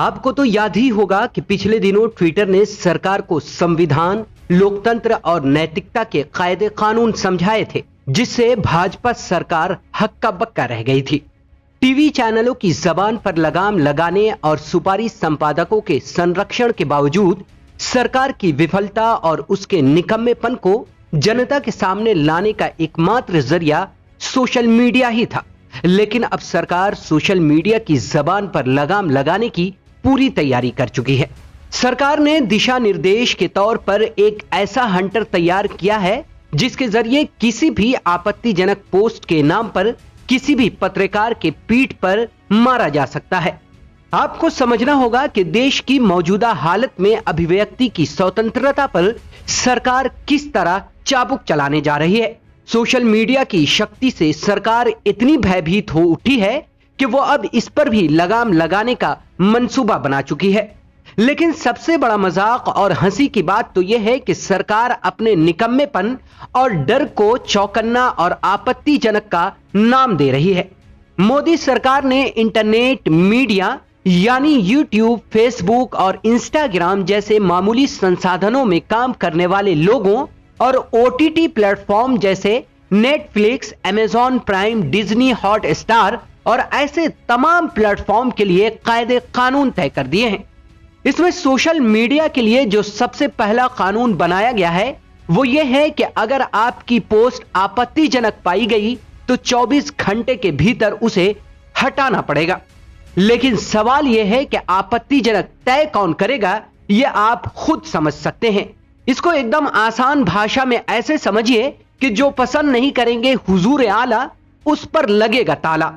आपको तो याद ही होगा कि पिछले दिनों ट्विटर ने सरकार को संविधान, लोकतंत्र और नैतिकता के कायदे कानून समझाए थे, जिससे भाजपा सरकार हक्का बक्का रह गई थी। टीवी चैनलों की जबान पर लगाम लगाने और सुपारी संपादकों के संरक्षण के बावजूद सरकार की विफलता और उसके निकम्मेपन को जनता के सामने लाने का एकमात्र जरिया सोशल मीडिया ही था। लेकिन अब सरकार सोशल मीडिया की जबान पर लगाम लगाने की पूरी तैयारी कर चुकी है। सरकार ने दिशा निर्देश के तौर पर एक ऐसा हंटर तैयार किया है जिसके जरिए किसी भी आपत्तिजनक पोस्ट के नाम पर किसी भी पत्रकार के पीठ पर मारा जा सकता है। आपको समझना होगा कि देश की मौजूदा हालत में अभिव्यक्ति की स्वतंत्रता पर सरकार किस तरह चाबुक चलाने जा रही है। सोशल मीडिया की शक्ति से सरकार इतनी भयभीत हो उठी है कि वो अब इस पर भी लगाम लगाने का मंसूबा बना चुकी है। लेकिन सबसे बड़ा मजाक और हंसी की बात तो यह है कि सरकार अपने निकम्मेपन और डर को चौकन्ना और आपत्तिजनक का नाम दे रही है। मोदी सरकार ने इंटरनेट मीडिया यानी यूट्यूब, फेसबुक और इंस्टाग्राम जैसे मामूली संसाधनों में काम करने वाले लोगों और ओटीटी प्लेटफॉर्म जैसे Netflix, Amazon prime, Disney Hotstar और ऐसे तमाम प्लेटफॉर्म के लिए कायदे कानून तय कर दिए हैं। इसमें सोशल मीडिया के लिए जो सबसे पहला कानून बनाया गया है वो ये है कि अगर आपकी पोस्ट आपत्तिजनक पाई गई तो 24 घंटे के भीतर उसे हटाना पड़ेगा। लेकिन सवाल यह है कि आपत्तिजनक तय कौन करेगा, यह आप खुद समझ सकते हैं। इसको एकदम आसान भाषा में ऐसे समझिए कि जो पसंद नहीं करेंगे हुजूर आला, उस पर लगेगा ताला।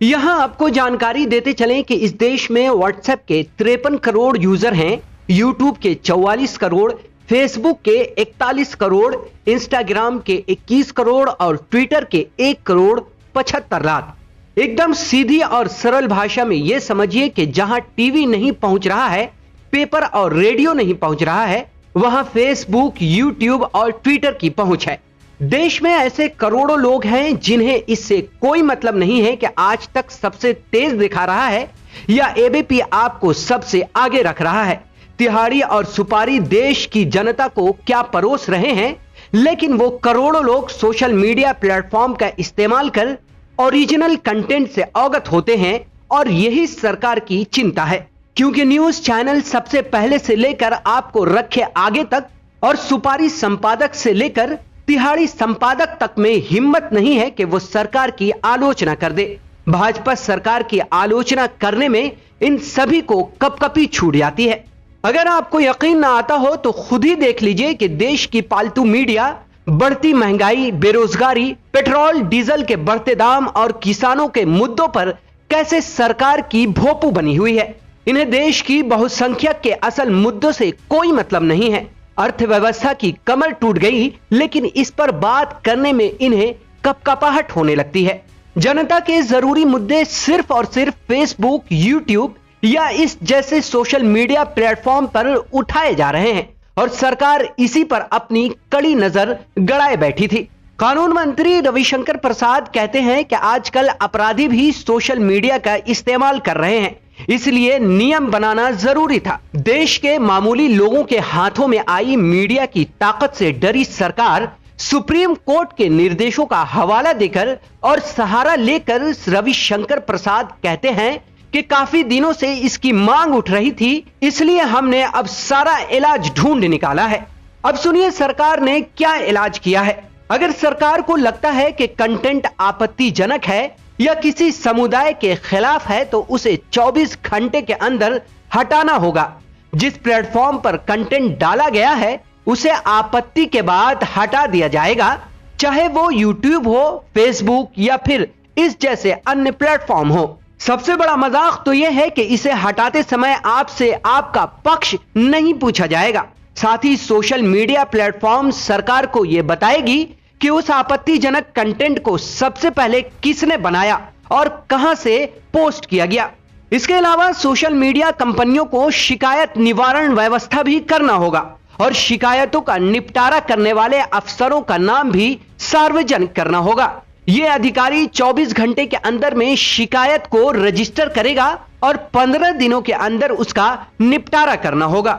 यहां आपको जानकारी देते चलें कि इस देश में व्हाट्सएप के 53 करोड़ यूजर हैं, यूट्यूब के 44 करोड़, फेसबुक के 41 करोड़, इंस्टाग्राम के 21 करोड़ और ट्विटर के 1 करोड़ 75 लाख। एकदम सीधी और सरल भाषा में यह समझिए कि जहां टीवी नहीं पहुंच रहा है, पेपर और रेडियो नहीं पहुंच रहा है, वहां फेसबुक, यूट्यूब और ट्विटर की पहुंच है। देश में ऐसे करोड़ों लोग हैं जिन्हें इससे कोई मतलब नहीं है कि आज तक सबसे तेज दिखा रहा है या एबीपी आपको सबसे आगे रख रहा है। तिहाड़ी और सुपारी देश की जनता को क्या परोस रहे हैं, लेकिन वो करोड़ों लोग सोशल मीडिया प्लेटफॉर्म का इस्तेमाल कर ओरिजिनल कंटेंट से अवगत होते हैं और यही सरकार की चिंता है, क्योंकि न्यूज चैनल सबसे पहले से लेकर आपको रखे आगे तक और सुपारी संपादक से लेकर तिहाड़ी संपादक तक में हिम्मत नहीं है कि वो सरकार की आलोचना कर दे। भाजपा सरकार की आलोचना करने में इन सभी को कपकपी छूट जाती है। अगर आपको यकीन ना आता हो तो खुद ही देख लीजिए कि देश की पालतू मीडिया बढ़ती महंगाई, बेरोजगारी, पेट्रोल डीजल के बढ़ते दाम और किसानों के मुद्दों पर कैसे सरकार की भोपू बनी हुई है। इन्हें देश की बहुसंख्यक के असल मुद्दों से कोई मतलब नहीं है। अर्थव्यवस्था की कमर टूट गई, लेकिन इस पर बात करने में इन्हें कपकपाहट होने लगती है। जनता के जरूरी मुद्दे सिर्फ और सिर्फ फेसबुक, यूट्यूब या इस जैसे सोशल मीडिया प्लेटफॉर्म पर उठाए जा रहे हैं और सरकार इसी पर अपनी कड़ी नजर गड़ाए बैठी थी। कानून मंत्री रविशंकर प्रसाद कहते हैं कि आजकल अपराधी भी सोशल मीडिया का इस्तेमाल कर रहे हैं, इसलिए नियम बनाना जरूरी था। देश के मामूली लोगों के हाथों में आई मीडिया की ताकत से डरी सरकार सुप्रीम कोर्ट के निर्देशों का हवाला देकर और सहारा लेकर रविशंकर प्रसाद कहते हैं कि काफी दिनों से इसकी मांग उठ रही थी, इसलिए हमने अब सारा इलाज ढूंढ निकाला है। अब सुनिए सरकार ने क्या इलाज किया है। अगर सरकार को लगता है कि कंटेंट आपत्तिजनक है या किसी समुदाय के खिलाफ है तो उसे 24 घंटे के अंदर हटाना होगा। जिस प्लेटफॉर्म पर कंटेंट डाला गया है उसे आपत्ति के बाद हटा दिया जाएगा, चाहे वो यूट्यूब हो, फेसबुक या फिर इस जैसे अन्य प्लेटफॉर्म हो। सबसे बड़ा मजाक तो यह है कि इसे हटाते समय आपसे आपका पक्ष नहीं पूछा जाएगा। साथ ही सोशल मीडिया प्लेटफॉर्म सरकार को यह बताएगी कि उस आपत्तिजनक कंटेंट को सबसे पहले किसने बनाया और कहां से पोस्ट किया गया। इसके अलावा सोशल मीडिया कंपनियों को शिकायत निवारण व्यवस्था भी करना होगा और शिकायतों का निपटारा करने वाले अफसरों का नाम भी सार्वजनिक करना होगा। ये अधिकारी 24 घंटे के अंदर में शिकायत को रजिस्टर करेगा और 15 दिनों के अंदर उसका निपटारा करना होगा।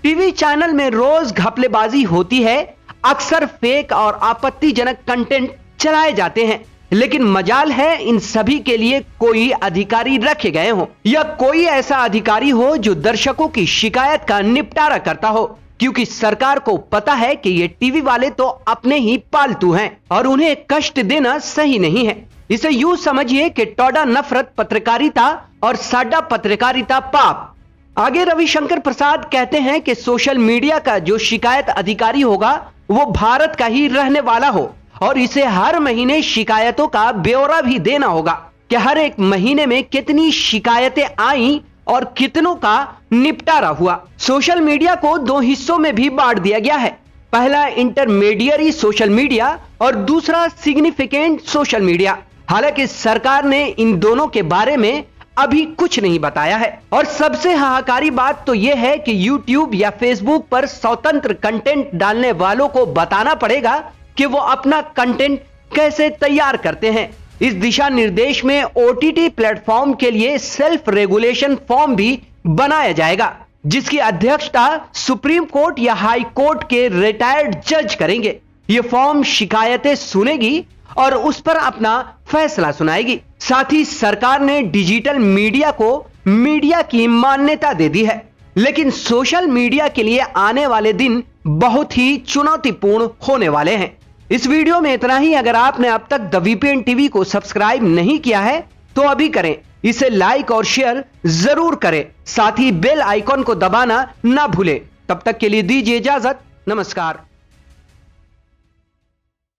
टीवी चैनल में रोज घपलेबाजी होती है, अक्सर फेक और आपत्तिजनक कंटेंट चलाए जाते हैं, लेकिन मजाल है इन सभी के लिए कोई अधिकारी रखे गए हो या कोई ऐसा अधिकारी हो जो दर्शकों की शिकायत का निपटारा करता हो, क्योंकि सरकार को पता है कि ये टीवी वाले तो अपने ही पालतू हैं और उन्हें कष्ट देना सही नहीं है। इसे यूं समझिए कि टोडा नफरत पत्रकारिता और साडा पत्रकारिता पाप। आगे रविशंकर प्रसाद कहते हैं कि सोशल मीडिया का जो शिकायत अधिकारी होगा वो भारत का ही रहने वाला हो और इसे हर महीने शिकायतों का ब्यौरा भी देना होगा कि हर एक महीने में कितनी शिकायतें आई और कितनों का निपटारा हुआ। सोशल मीडिया को दो हिस्सों में भी बांट दिया गया है, पहला इंटरमीडियरी सोशल मीडिया और दूसरा सिग्निफिकेंट सोशल मीडिया। हालांकि सरकार ने इन दोनों के बारे में अभी कुछ नहीं बताया है और सबसे हाहाकारी बात तो यह है कि YouTube या Facebook पर स्वतंत्र कंटेंट डालने वालों को बताना पड़ेगा कि वो अपना कंटेंट कैसे तैयार करते हैं। इस दिशा निर्देश में OTT प्लेटफॉर्म के लिए सेल्फ रेगुलेशन फॉर्म भी बनाया जाएगा, जिसकी अध्यक्षता सुप्रीम कोर्ट या हाई कोर्ट के रिटायर्ड जज करेंगे। ये फॉर्म शिकायतें सुनेगी और उस पर अपना फैसला सुनाएगी। साथ ही सरकार ने डिजिटल मीडिया को मीडिया की मान्यता दे दी है, लेकिन सोशल मीडिया के लिए आने वाले दिन बहुत ही चुनौतीपूर्ण होने वाले हैं। इस वीडियो में इतना ही। अगर आपने अब तक द VPN टीवी को सब्सक्राइब नहीं किया है तो अभी करें, इसे लाइक और शेयर जरूर करें, साथ ही बेल आइकॉन को दबाना ना भूलें। तब तक के लिए दीजिए इजाजत, नमस्कार।